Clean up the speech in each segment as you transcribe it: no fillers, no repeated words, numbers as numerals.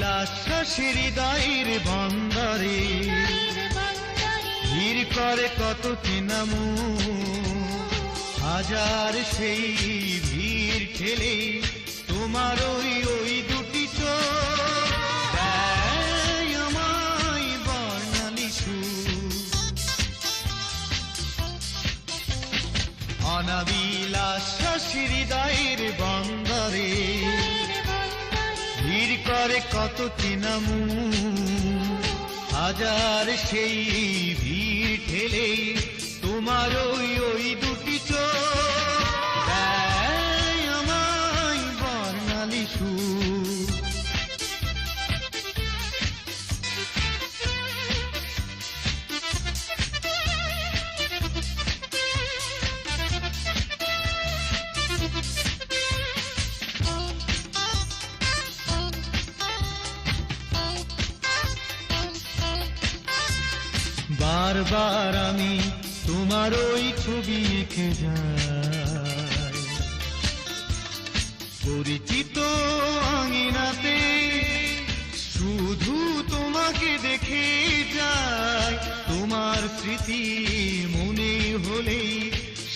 বিলাস হৃদয়ের বন্দরে ভিড় করে কত চেনামু হাজার সেই ভিড় ঠেলে তোমার ওই দুটি চোখ দেয় আমায় বর্ণালী সুর। অনাবিলাস হৃদয়ের বন্দরে ভিড় করে কত চেনামু হাজার সেই ভিড় ঠেলে তোমার ওই দুটি চোখ দেয় আমায় বর্ণালী সুর। বারবার আমি তোমার ওই ছবি এঁকে যাই পরিচিত আঙিনাতে শুধু তোমাকে দেখে যাই। তোমার স্মৃতি মনে হলে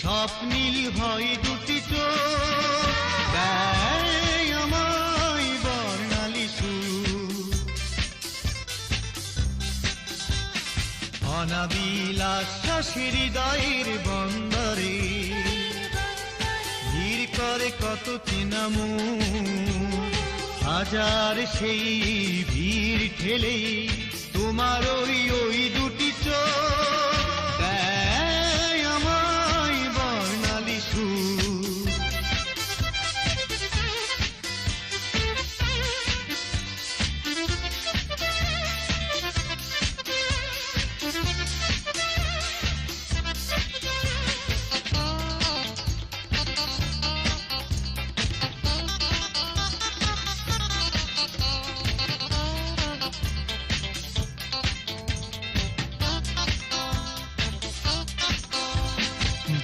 স্বপ্নীল ভয় দুটি চোখ দেয় আমায় বর্ণালী সুর। অনাবিলাস হৃদয়ের বন্দরে ভিড় করে কত চেনামু হাজার সেই ভিড় ঠেলে তোমার ওই দুটি চোখ দেয় আমায় বর্ণালী সুর।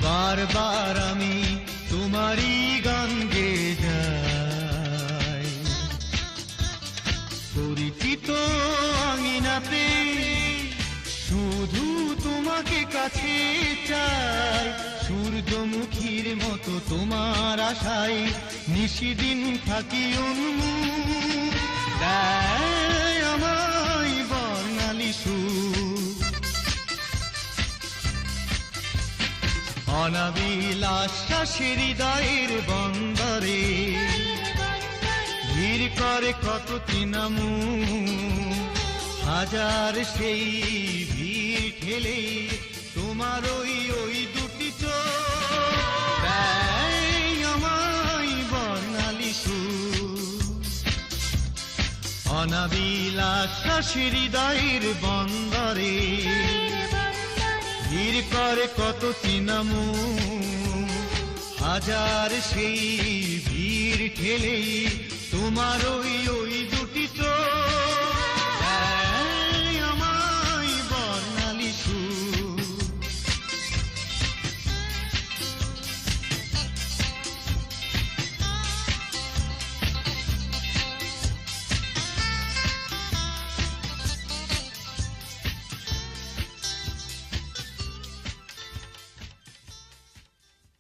বারবার আমি তোমারই গান গেয়ে যাই পরিচিত আঙিনাতে শুধু তোমাকে কাছে চাই। সূর্যমুখীর মতো তোমার আশায় নিশিদিন থাকি উন্মুখ দেয় আমায় বর্ণালী সুর। অনাবিলাস হৃদয়ের বন্দরে ভিড় করে কত চেনামু হাজার সেই ভিড় ঠেলে তোমার ওই দুটি চোখ দেয় আমায় বর্ণালী সুর। অনাবিলাস হৃদয়ের বন্দরে ভিড় করে কত চেনামু হাজার সেই ভিড় ঠেলে তোমার ওই দুটি চোখ